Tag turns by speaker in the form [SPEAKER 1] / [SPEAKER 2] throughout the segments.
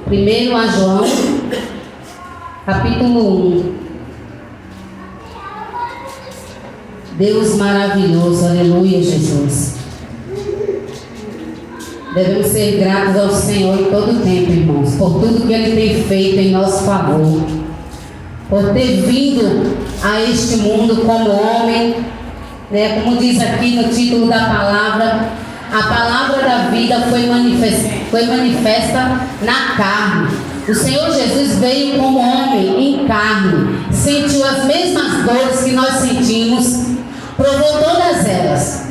[SPEAKER 1] Primeiro a João, capítulo 1. Deus maravilhoso, aleluia, Jesus. Devemos ser gratos ao Senhor em todo tempo, irmãos, por tudo que Ele tem feito em nosso favor, por ter vindo a este mundo como homem, né? Como diz aqui no título da palavra, a palavra da vida foi manifesta na carne. O Senhor Jesus veio como homem em carne, sentiu as mesmas dores que nós sentimos, provou todas elas.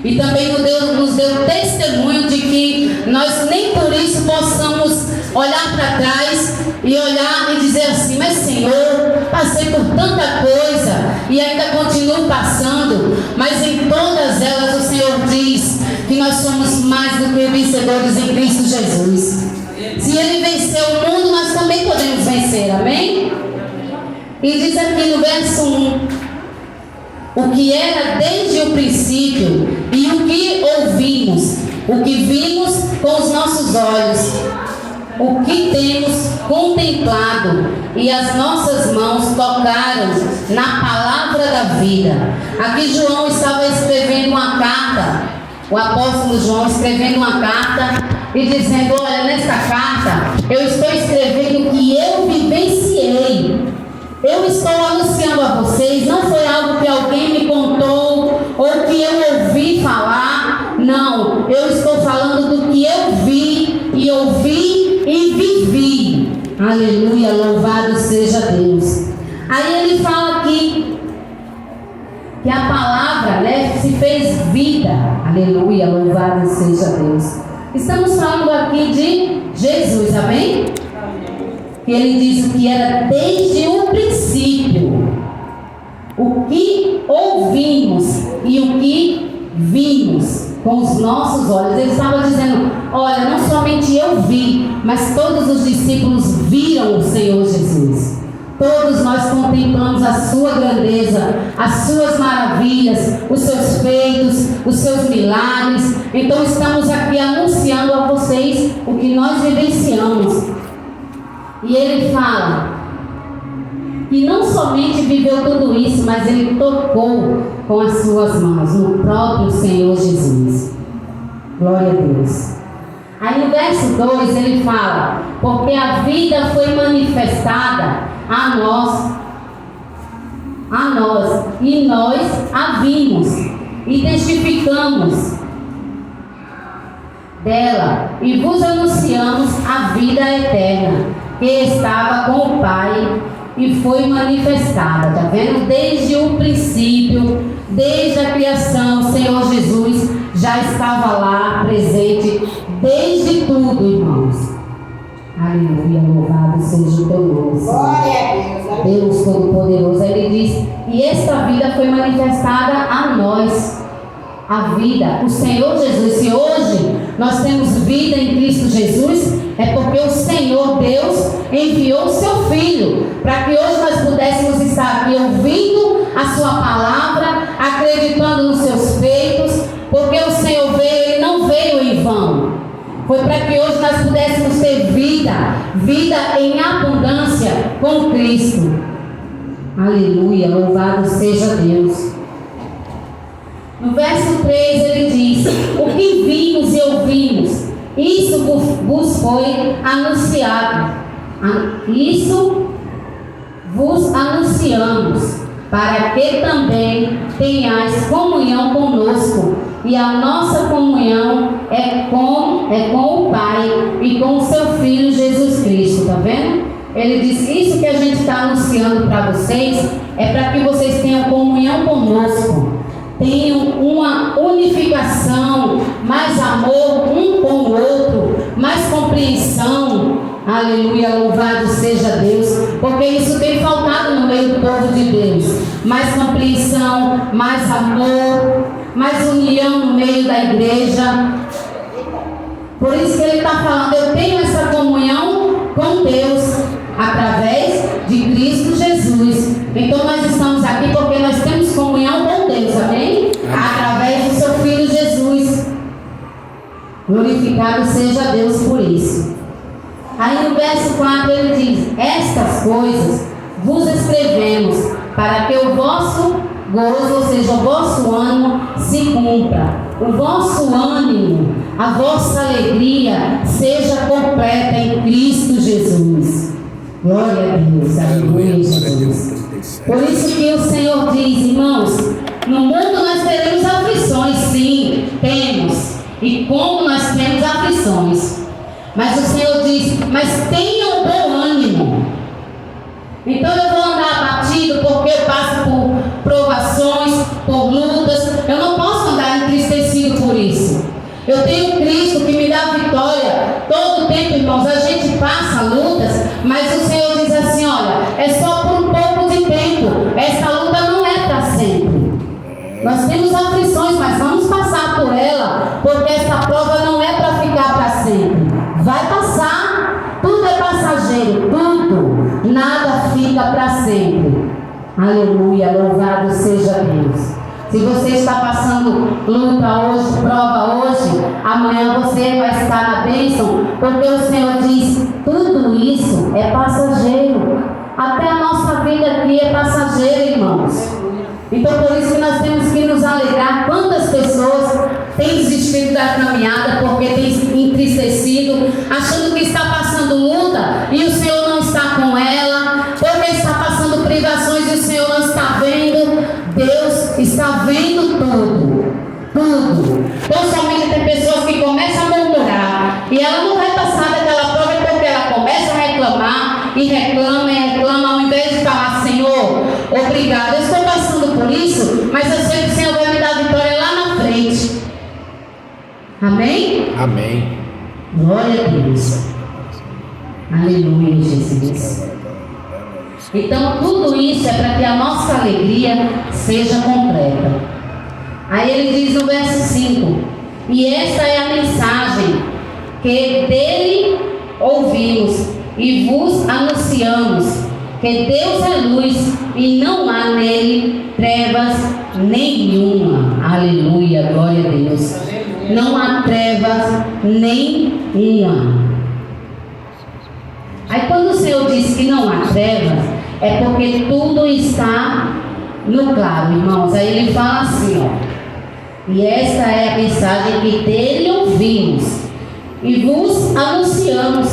[SPEAKER 1] E também nos deu testemunho de que nós nem por isso possamos olhar para trás e olhar e dizer assim: mas Senhor, passei por tanta coisa e ainda continuo passando. Mas em todas elas o Senhor diz que nós somos mais do que vencedores em Cristo Jesus. Se Ele venceu o mundo, nós também podemos vencer, amém? E diz aqui no verso 1: o que era desde o princípio, e o que ouvimos, o que vimos com os nossos olhos, o que temos contemplado, e as nossas mãos tocaram na palavra da vida. Aqui João estava escrevendo uma carta, o apóstolo João escrevendo uma carta e dizendo: olha, nesta carta eu estou escrevendo o que eu vivenciei. Eu estou anunciando a vocês, não foi algo que alguém me contou ou que eu ouvi falar. Não, eu estou falando do que eu vi e ouvi e vivi. Aleluia, louvado seja Deus. Aí ele fala aqui que a palavra, né, se fez vida. Aleluia, louvado seja Deus. Estamos falando aqui de Jesus, amém? Que ele diz o que era desde o princípio, o que ouvimos e o que vimos com os nossos olhos. Ele estava dizendo: olha, não somente eu vi, mas todos os discípulos viram o Senhor Jesus. Todos nós contemplamos a sua grandeza, as suas maravilhas, os seus feitos, os seus milagres. Então estamos aqui anunciando a vocês o que nós vivenciamos. E ele fala que não somente viveu tudo isso, mas ele tocou com as suas mãos no próprio Senhor Jesus. Glória a Deus. Aí no verso 2 ele fala: porque a vida foi manifestada a nós, e nós a vimos e testificamos dela, e vos anunciamos a vida eterna, que estava com o Pai e foi manifestada. Está vendo? Desde o princípio, desde a criação, o Senhor Jesus já estava lá presente, desde tudo, irmãos. Aleluia, louvado seja o teu nome. Glória a Deus. Deus Todo-Poderoso. Ele diz: e esta vida foi manifestada a nós. A vida, o Senhor Jesus. Se hoje nós temos vida em Cristo Jesus, é porque o Senhor Deus enviou o seu Filho, para que hoje nós pudéssemos estar aqui ouvindo a sua palavra, acreditando nos seus feitos, porque o Senhor veio, Ele não veio em vão. Foi para que hoje nós pudéssemos ter vida em abundância com Cristo. Aleluia, louvado seja Deus. No verso 3 ele diz: o que vimos e ouvimos, isso vos foi anunciado. Isso vos anunciamos, para que também tenhais comunhão conosco. E a nossa comunhão é com o Pai e com o seu Filho Jesus Cristo. Está vendo? Ele diz: isso que a gente está anunciando para vocês é para que vocês tenham comunhão conosco, tenham uma unificação, mais amor um com o outro, mais compreensão. Aleluia, louvado seja Deus, porque isso tem faltado no meio do povo de Deus. Mais compreensão, mais amor, mais união no meio da igreja. Por isso que ele está falando: eu tenho essa comunhão com Deus através de Cristo Jesus. Então nós estamos aqui porque nós temos comunhão com Deus, amém? Através do seu Filho Jesus. Glorificado seja Deus por isso. Aí no verso 4 ele diz: estas coisas vos escrevemos para que o vosso gozo, ou seja, o vosso ânimo se cumpra, o vosso ânimo, a vossa alegria seja completa em Cristo Jesus. Glória a Deus, aleluia, Jesus. Por isso que o Senhor diz, irmãos, no mundo nós teremos aflições, sim, temos. E como nós temos aflições. Mas o Senhor diz, mas tenham bom ânimo. Então eu vou andar abatido porque eu passo por provações, por lutas. Eu não posso andar entristecido por isso. Eu tenho Cristo que me dá vitória. Todo tempo, irmãos, a gente passa lutas, mas o Senhor diz assim, olha, é só por um pouco de tempo. Essa luta não é para sempre. Nós temos aflições, mas vamos passar por ela, porque essa prova não é para ficar para sempre. Vai passar, tudo é passageiro, tudo, nada fica para sempre. Aleluia, louvado seja Deus. Se você está passando luta hoje, prova hoje, amanhã você vai estar na bênção, porque o Senhor diz, tudo isso é passageiro. Até a nossa vida aqui é passageira, irmãos. Então por isso que nós temos que nos alegrar. Quantas pessoas têm desistido da caminhada porque têm entristecido, achando que está passando luta e o Senhor não está com ela, porque está passando privações e o Senhor não está vendo. Deus está vendo tudo, tudo. Então somente tem pessoas que começam a murmurar e ela não vai passar daquela prova porque ela começa a reclamar e reclama, ao invés de falar, Senhor, obrigado, eu estou passando por isso, mas eu sei que o Senhor vai me dar vitória lá na frente. Amém?
[SPEAKER 2] Amém.
[SPEAKER 1] Glória a Deus. Aleluia, Jesus. Então tudo isso é para que a nossa alegria seja completa. Aí ele diz no verso 5: e esta é a mensagem que dele ouvimos e vos anunciamos, que Deus é luz e não há nele trevas nenhuma. Aleluia, glória a Deus. Não há trevas nenhuma. Aí quando o Senhor diz que não há trevas, é porque tudo está no claro, irmãos. Aí ele fala assim, ó: e esta é a mensagem que dele ouvimos e vos anunciamos,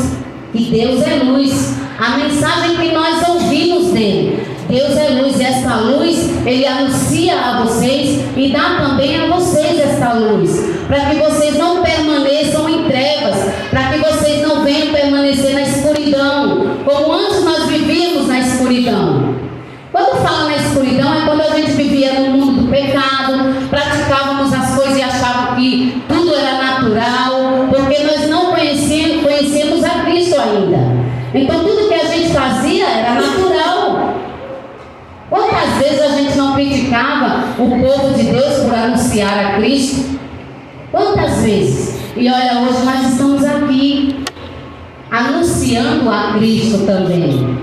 [SPEAKER 1] que Deus é luz. A mensagem que nós ouvimos dele, Deus é luz, e esta luz ele anuncia a vocês e dá também a vocês esta luz, para que vocês não permaneçam em trevas, para que vocês não venham permanecer na escuridão, como antes nós vivíamos na escuridão. Quando fala na escuridão é quando a gente vivia no mundo do pecado, praticávamos as coisas e achávamos que tudo era natural, porque nós não conhecíamos a Cristo ainda. Então tudo que a gente fazia era natural. Quantas vezes a gente não criticava o povo de Deus por anunciar a Cristo? Quantas vezes? E olha, hoje nós estamos aqui anunciando a Cristo também.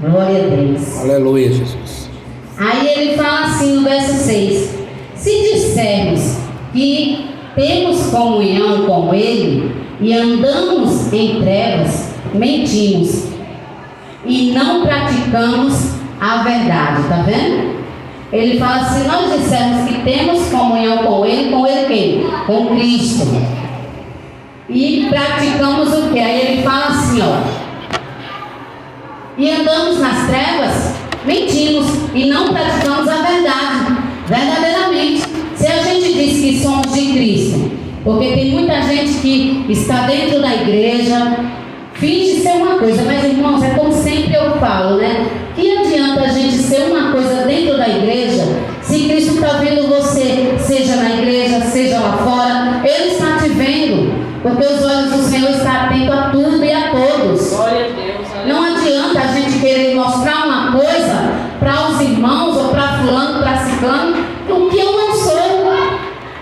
[SPEAKER 1] Glória a Deus.
[SPEAKER 2] Aleluia, Jesus.
[SPEAKER 1] Aí ele fala assim no verso 6: se dissermos que temos comunhão com ele e andamos em trevas, mentimos e não praticamos a verdade. Tá vendo? Ele fala assim: nós dissermos que temos comunhão com ele quem? Com Cristo. E praticamos o que? Aí ele fala assim, ó: e andamos nas trevas, mentimos e não praticamos a verdade. Verdadeiramente, se a gente diz que somos de Cristo, porque tem muita gente que está dentro da igreja, finge ser uma coisa, mas irmãos, é como sempre eu falo, né? Que adianta a gente ser uma coisa dentro da igreja, se Cristo está vendo você, seja na igreja, seja lá fora, Ele está te vendo, porque os olhos do Senhor estão atentos a tudo e a todos.
[SPEAKER 3] Glória a Deus.
[SPEAKER 1] Não adianta a gente querer mostrar uma coisa para os irmãos ou para fulano, para ciclano, o que eu não sou.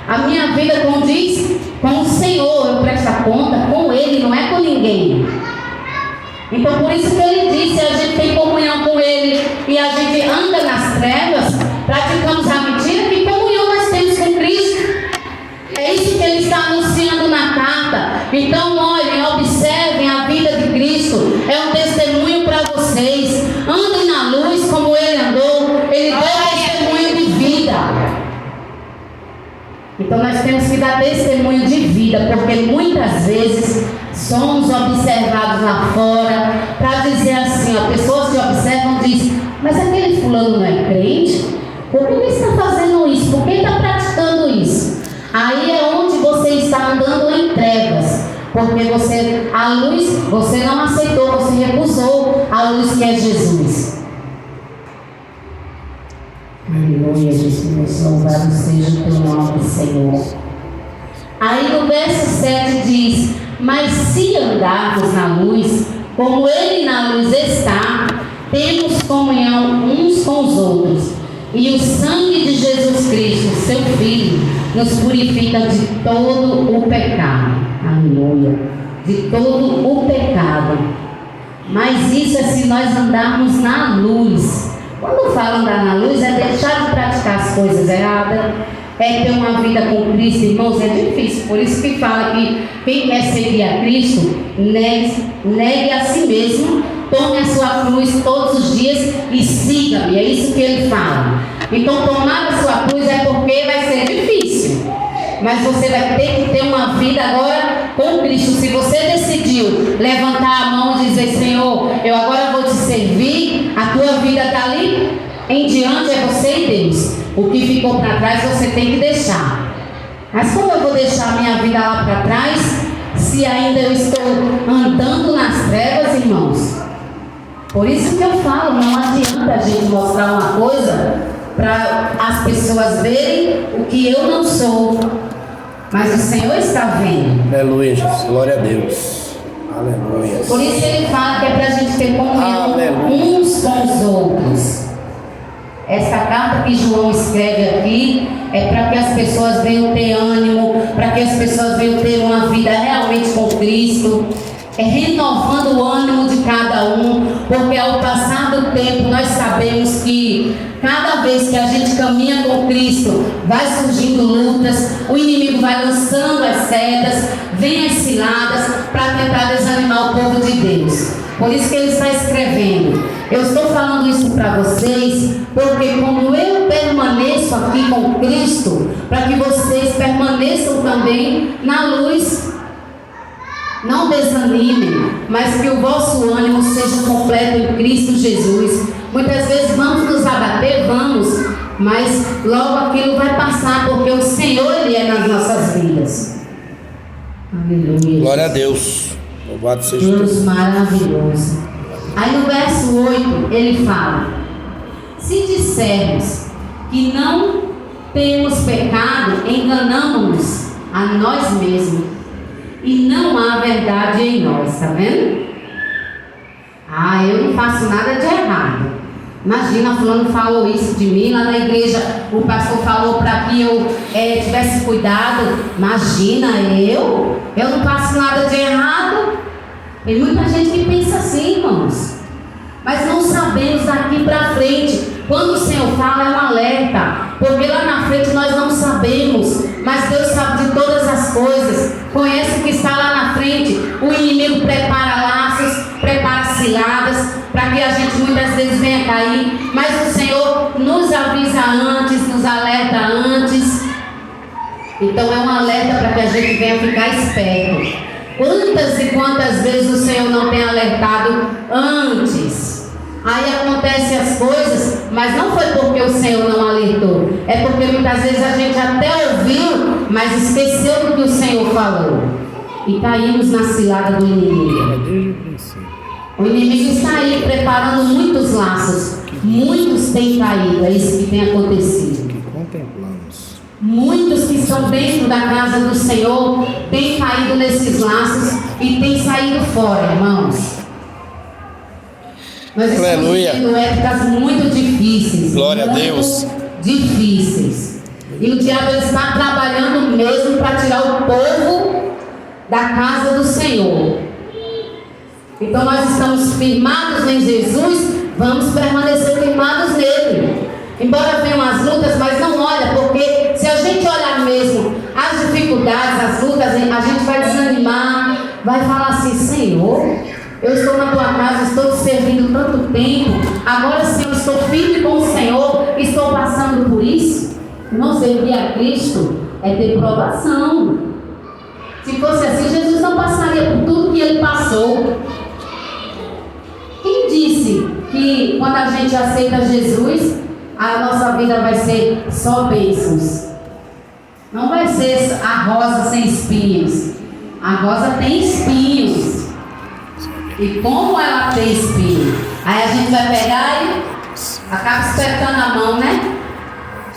[SPEAKER 1] A minha vida, como diz, com o Senhor, eu presto a conta com Ele, não é com ninguém. Então por isso que Ele disse, a gente tem comunhão com Ele e a gente anda nas trevas, praticamos a mentira, que comunhão nós temos com Cristo. É isso que Ele está anunciando na carta. Então olhem, observem a vida de Cristo. dar testemunho de vida, porque muitas vezes somos observados lá fora para dizer assim, ó, pessoas que observam dizem, mas aquele fulano não é crente? Por que ele está fazendo isso? Por que ele está praticando isso? Aí é onde você está andando em trevas, porque a luz, você não aceitou, você recusou a luz que é Jesus. Aleluia, Jesus, louvado seja o teu nome, Senhor. Aí no verso 7 diz, mas se andarmos na luz, como Ele na luz está, temos comunhão uns com os outros, e o sangue de Jesus Cristo, seu Filho, nos purifica de todo o pecado. Aleluia. De todo o pecado. Mas isso é se nós andarmos na luz. Quando fala andar na luz, é deixar de praticar as coisas erradas, é ter uma vida com Cristo, irmãos, é difícil. Por isso que fala que quem quer seguir a Cristo, negue a si mesmo, tome a sua cruz todos os dias e siga-me. É isso que ele fala. Então tomar a sua cruz é porque vai ser difícil, mas você vai ter que ter uma vida agora com Cristo. Se você decidiu levantar a mão e dizer, Senhor, eu agora vou te servir, a tua vida dali em diante é você e Deus. O que ficou para trás você tem que deixar. Mas como eu vou deixar a minha vida lá para trás, se ainda eu estou andando nas trevas, irmãos? Por isso que eu falo, não adianta a gente mostrar uma coisa para as pessoas verem o que eu não sou, mas o Senhor está vendo.
[SPEAKER 2] Aleluia, Jesus, glória a Deus. Aleluia.
[SPEAKER 1] Por isso ele fala que é para a gente ter comunhão uns com os outros. Essa carta que João escreve aqui é para que as pessoas venham ter ânimo, para que as pessoas venham ter uma vida realmente com Cristo. É renovando o ânimo de cada um, porque ao passar do tempo nós sabemos que cada vez que a gente caminha com Cristo, vai surgindo lutas, o inimigo vai lançando as setas, vem as ciladas para tentar desanimar o povo de Deus. Por isso que ele está escrevendo. Eu estou falando isso para vocês, porque como eu permaneço aqui com Cristo, para que vocês permaneçam também na luz. Não desanimem, mas que o vosso ânimo seja completo em Cristo Jesus. Muitas vezes vamos nos abater, vamos, mas logo aquilo vai passar, porque o Senhor, Ele é nas nossas vidas. Aleluia.
[SPEAKER 2] Glória a Deus. Louvado seja
[SPEAKER 1] Deus maravilhoso. Aí no verso 8 ele fala: se dissermos que não temos pecado, enganamos-nos a nós mesmos e não há verdade em nós. Tá vendo? Eu não faço nada de errado. Imagina, fulano falou isso de mim lá na igreja, o pastor falou para que eu tivesse cuidado. Imagina, eu não faço nada de errado. Tem muita gente que pensa assim, irmãos, mas não sabemos daqui para frente. Quando o Senhor fala, é um alerta, porque lá na frente nós não sabemos, mas Deus sabe de todas as coisas, conhece o que está lá na frente. O inimigo prepara laços, prepara ciladas, para que a gente muitas vezes venha cair, mas o Senhor nos avisa antes, nos alerta antes. Então é um alerta para que a gente venha ficar esperto. Quantas e quantas vezes o Senhor não tem alertado antes? Aí acontecem as coisas, mas não foi porque o Senhor não alertou, é porque muitas vezes a gente até ouviu, mas esqueceu do que o Senhor falou e caímos na cilada do inimigo. O inimigo está aí preparando muitos laços, muitos têm caído, é isso que tem acontecido. Muitos que estão dentro da casa do Senhor têm caído nesses laços e têm saído fora, irmãos. Nós estamos vivendo épocas muito difíceis.
[SPEAKER 2] Glória a Deus.
[SPEAKER 1] Difíceis. E o diabo está trabalhando mesmo para tirar o povo da casa do Senhor. Então nós estamos firmados em Jesus, vamos permanecer firmados nele. Embora venham as lutas, mas não olha, porque se a gente olhar mesmo as dificuldades, as lutas, a gente vai desanimar, vai falar assim: Senhor, eu estou na tua casa, estou te servindo tanto tempo, agora sim eu estou firme com o Senhor, estou passando por isso. Não servir a Cristo é ter provação. Se fosse assim, Jesus não passaria por tudo que ele passou. Quem disse que quando a gente aceita Jesus, a nossa vida vai ser só bênçãos? Não vai ser a rosa sem espinhos. A rosa tem espinhos. E como ela tem espinho? Aí a gente vai pegar e acaba espetando a mão, né?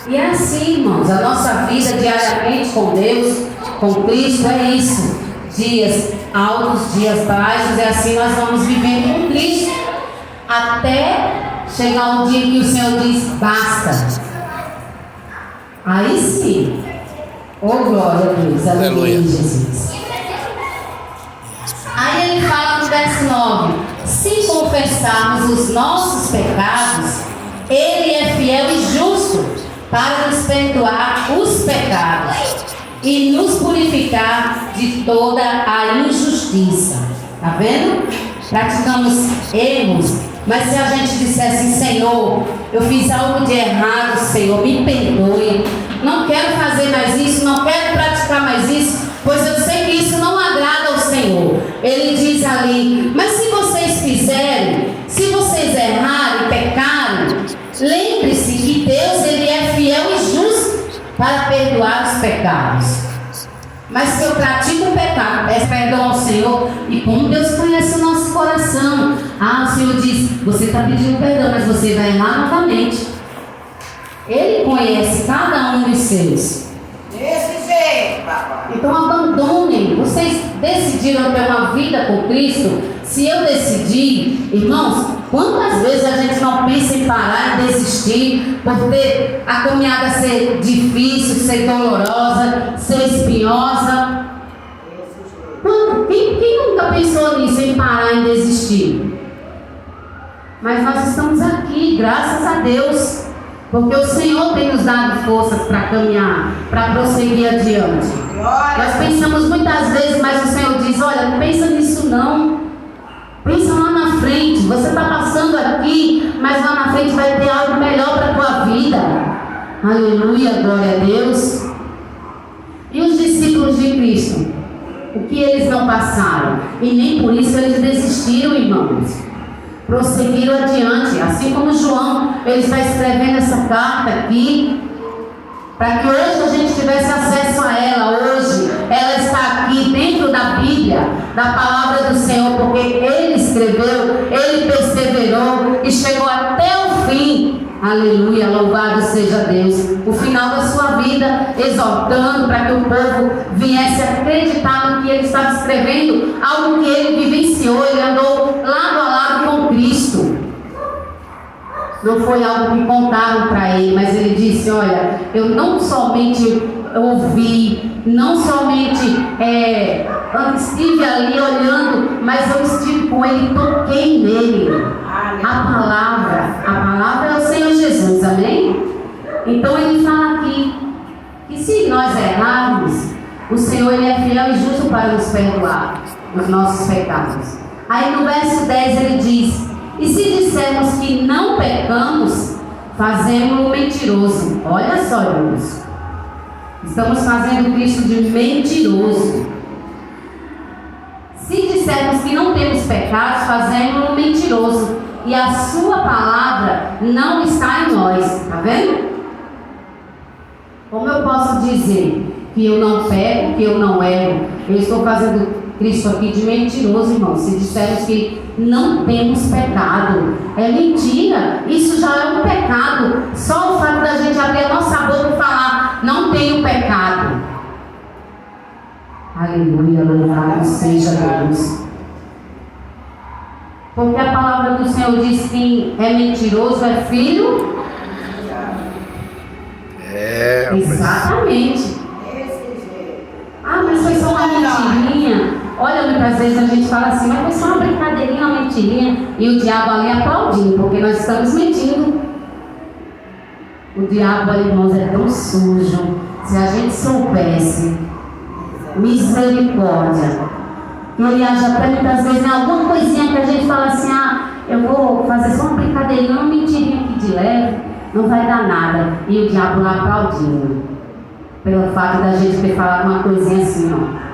[SPEAKER 1] E é assim, irmãos, a nossa vida diariamente com Deus, com Cristo, é isso. Dias altos, dias baixos, é assim nós vamos vivendo com Cristo. Até chegar um dia que o Senhor diz, basta. Aí sim. Oh, glória a Deus, aleluia, Jesus. Aí ele fala no verso 9: se confessarmos os nossos pecados, ele é fiel e justo para nos perdoar os pecados e nos purificar de toda a injustiça. Tá vendo? Praticamos erros, mas se a gente disser assim, Senhor, eu fiz algo de errado, Senhor, me perdoe, não quero fazer mais isso, não quero praticar mais isso, pois eu sei que isso não agrada ao Senhor. Ele diz ali, mas se vocês fizerem, se vocês errarem, pecarem, lembre-se que Deus, ele é fiel e justo para perdoar os pecados. Mas se eu pratico o pecado, peço perdão ao Senhor, e como Deus conhece o nosso coração, o Senhor diz, você está pedindo perdão, mas você vai errar novamente. Ele conhece cada um dos seus.
[SPEAKER 3] Desse jeito, papai.
[SPEAKER 1] Então abandonem. Vocês decidiram ter uma vida com Cristo. Se eu decidir, irmãos, quantas vezes a gente não pensa em parar e desistir por ter a caminhada ser difícil, ser dolorosa, ser espinhosa? Quem nunca pensou nisso, em parar e desistir? Mas nós estamos aqui, graças a Deus, porque o Senhor tem nos dado forças para caminhar, para prosseguir adiante. Nós pensamos muitas vezes, mas o Senhor diz, olha, não pensa nisso não. Pensa lá na frente, você está passando aqui, mas lá na frente vai ter algo melhor para a tua vida. Aleluia, glória a Deus. E os discípulos de Cristo? O que eles não passaram? E nem por isso eles desistiram, irmãos. Prosseguiram adiante, assim como João, ele está escrevendo essa carta aqui, para que hoje a gente tivesse acesso a ela. Hoje ela está aqui dentro da Bíblia, da palavra do Senhor, porque ele escreveu, ele perseverou e chegou até o fim. Aleluia, louvado seja Deus. O final da sua vida, exortando para que o povo viesse acreditar no que ele estava escrevendo, algo que ele vivenciou, ele andou lado a lado com Cristo. Não foi algo que contaram para ele, mas ele disse, olha, eu não somente ouvi, não somente estive ali olhando, mas eu estive com ele, toquei nele. A palavra é o Senhor Jesus, amém? Então ele fala aqui, que se nós errarmos, o Senhor, ele é fiel e justo para nos perdoar os nossos pecados. Aí no verso 10 ele diz, e se dissermos que não pecamos, fazemos-o mentiroso. Olha só, irmãos. Estamos fazendo Cristo de mentiroso. Se dissermos que não temos pecados, fazemos-o mentiroso. E a sua palavra não está em nós. Está vendo? Como eu posso dizer que eu não peco, que eu não erro? Eu estou fazendo Cristo aqui de mentiroso, irmão. Se dissermos que não temos pecado, é mentira. Isso já é um pecado. Só o fato da gente abrir a nossa boca e falar, não tenho pecado. Aleluia, louvado seja Deus. Porque a palavra do Senhor diz que é mentiroso, é filho. Exatamente. Mas foi só uma mentirinha. Olha, muitas vezes a gente fala assim, mas foi só uma brincadeirinha, uma mentirinha, e o diabo ali aplaudindo, porque nós estamos mentindo. O diabo, irmãos, é tão sujo. Se a gente soubesse, misericórdia, ele age até muitas vezes em alguma coisinha que a gente fala assim, eu vou fazer só uma brincadeirinha, uma mentirinha aqui de leve, não vai dar nada, e o diabo lá aplaudindo. pelo fato da gente ter falado uma coisinha assim, ó.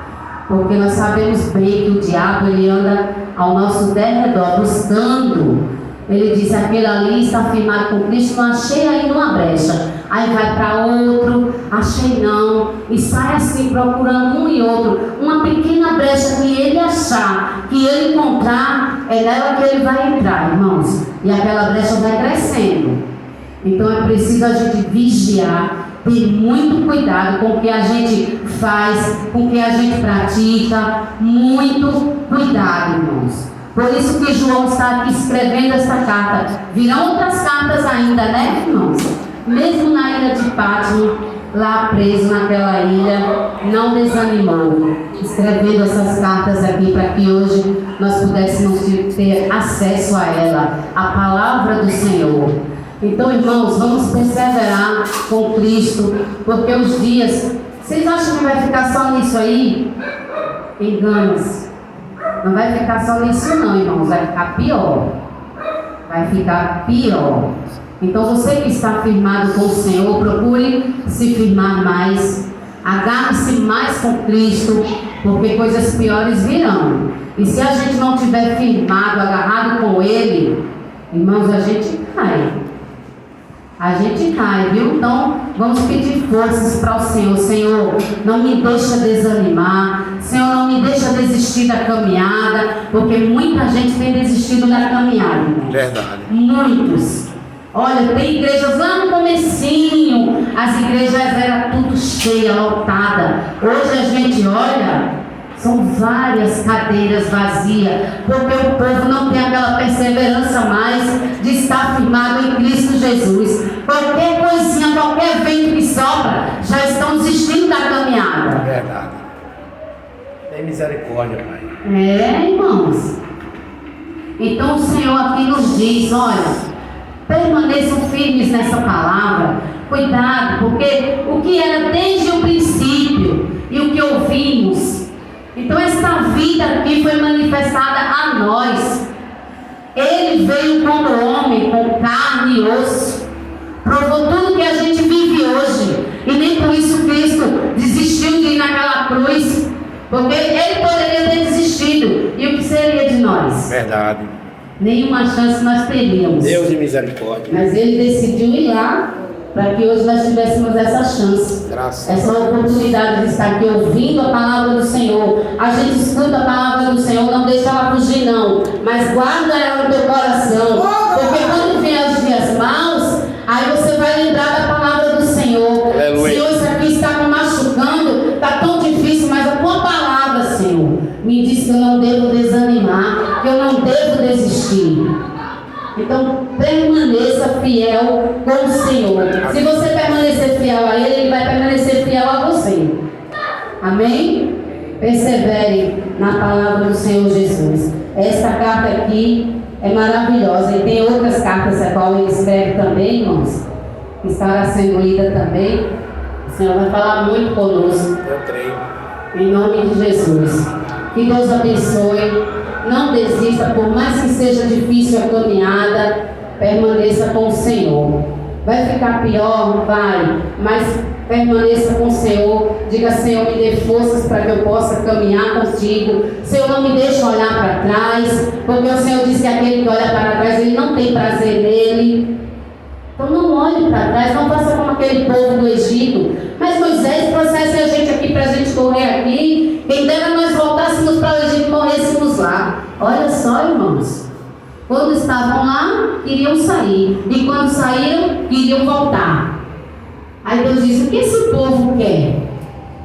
[SPEAKER 1] Porque nós sabemos bem que o diabo, ele anda ao nosso derredor, buscando. Ele diz, aquele ali está firmado com Cristo, não achei ainda uma brecha. Aí vai para outro, achei não. E sai assim, procurando um e outro. Uma pequena brecha que ele achar, que ele encontrar, é nela que ele vai entrar, irmãos. E aquela brecha vai crescendo. Então é preciso a gente vigiar, ter muito cuidado com o que a gente faz, com o que a gente pratica. Muito cuidado, irmãos. Por isso que João está aqui escrevendo essa carta. Virão outras cartas ainda, né, irmãos? Mesmo na ilha de Patmos, lá preso naquela ilha, não desanimou. Escrevendo essas cartas aqui para que hoje nós pudéssemos ter acesso a ela, a palavra do Senhor. Então, irmãos, vamos perseverar com Cristo, porque os dias... Vocês acham que vai ficar só nisso aí? Engana-se. Não vai ficar só nisso não, irmãos, vai ficar pior. Vai ficar pior. Então você que está firmado com o Senhor, procure se firmar mais. Agarre-se mais com Cristo, porque coisas piores virão. E se a gente não estiver firmado, agarrado com Ele, irmãos, a gente cai. A gente cai, viu? Então, vamos pedir forças para o Senhor. Senhor, não me deixa desanimar. Senhor, não me deixa desistir da caminhada. Porque muita gente tem desistido da caminhada.
[SPEAKER 2] Verdade.
[SPEAKER 1] Muitos. Olha, tem igrejas lá no comecinho. As igrejas eram tudo cheia, lotada. Hoje a gente olha... São várias cadeiras vazias, porque o povo não tem aquela perseverança mais de estar firmado em Cristo Jesus. Qualquer coisinha, qualquer vento que sopra, já estão desistindo da caminhada.
[SPEAKER 2] Verdade. Tem misericórdia, Pai.
[SPEAKER 1] É, irmãos. Então o Senhor aqui nos diz, olha, permaneçam firmes nessa palavra. Cuidado, porque o que era desde o princípio e o que ouvimos... Então esta vida aqui foi manifestada a nós. Ele veio como homem, com carne e osso. Provou tudo que a gente vive hoje. E nem por isso Cristo desistiu de ir naquela cruz. Porque ele poderia ter desistido. E o que seria de nós?
[SPEAKER 2] Verdade.
[SPEAKER 1] Nenhuma chance nós teríamos.
[SPEAKER 2] Deus de misericórdia.
[SPEAKER 1] Mas ele decidiu ir lá, para que hoje nós tivéssemos essa chance, essa oportunidade de estar aqui ouvindo a palavra do Senhor. A gente escuta a palavra do Senhor, não deixa ela fugir não, mas guarda ela no teu coração, porque quando vier os dias maus, aí você vai lembrar da palavra do Senhor.
[SPEAKER 2] Aleluia.
[SPEAKER 1] Senhor, isso aqui está me machucando, está tão difícil, mas a tua palavra, Senhor, me diz que eu não devo desanimar, que eu não devo desistir. Então, permaneça fiel com o Senhor. Se você permanecer fiel a Ele, Ele vai permanecer fiel a você. Amém? Persevere na palavra do Senhor Jesus. Esta carta aqui é maravilhosa. E tem outras cartas a qual Ele escreve também, irmãos, que estará sendo lida também. O Senhor vai falar muito conosco.
[SPEAKER 2] Eu creio.
[SPEAKER 1] Em nome de Jesus. Que Deus abençoe. Não desista, por mais que seja difícil a caminhada, permaneça com o Senhor. Vai ficar pior? Vai, mas permaneça com o Senhor. Diga, Senhor, me dê forças para que eu possa caminhar contigo. Senhor, não me deixe olhar para trás, porque o Senhor disse que aquele que olha para trás, ele não tem prazer nele. Então não olhe para trás, não faça como aquele povo do Egito. Mas Moisés, processe a gente aqui para a gente morrer aqui. Quem dera nós voltássemos para o Egito e morrêssemos lá. Olha só, irmãos. Quando estavam lá, queriam sair. E quando saíram, queriam voltar. Aí Deus disse, o que esse povo quer?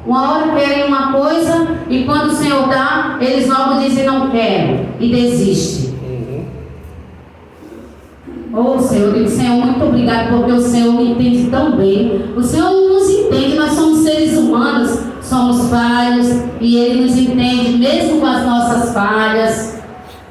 [SPEAKER 1] Uma hora querem uma coisa, e quando o Senhor dá, eles logo dizem não quero, e desistem. Oh Senhor, eu digo, Senhor, muito obrigado, porque o Senhor me entende tão bem. O Senhor nos entende, nós somos seres humanos, somos falhos, e Ele nos entende mesmo com as nossas falhas.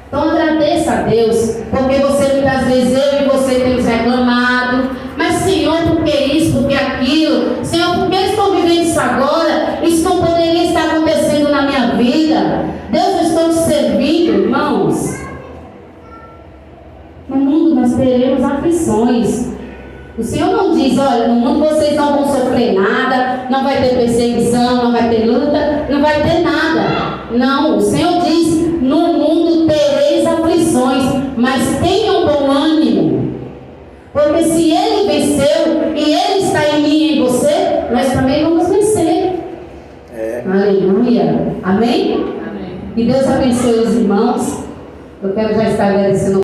[SPEAKER 1] Então agradeça a Deus, porque você muitas vezes, eu e você temos reclamado, mas Senhor, por que isso, por que aquilo? Senhor, por que eu estou vivendo isso agora? Isso não poderia estar acontecendo na minha vida. Deus, eu estou te servindo, irmãos. No mundo nós teremos aflições. O Senhor não diz, olha, no mundo vocês não vão sofrer nada, não não vai ter perseguição, não vai ter luta, não vai ter nada. Não, o Senhor diz, no mundo tereis aflições, mas tenham bom ânimo. Porque se Ele venceu e Ele está em mim e em você, nós também vamos vencer. Aleluia. Amém?
[SPEAKER 4] Amém.
[SPEAKER 1] Que Deus abençoe os irmãos. Eu quero já estar agradecendo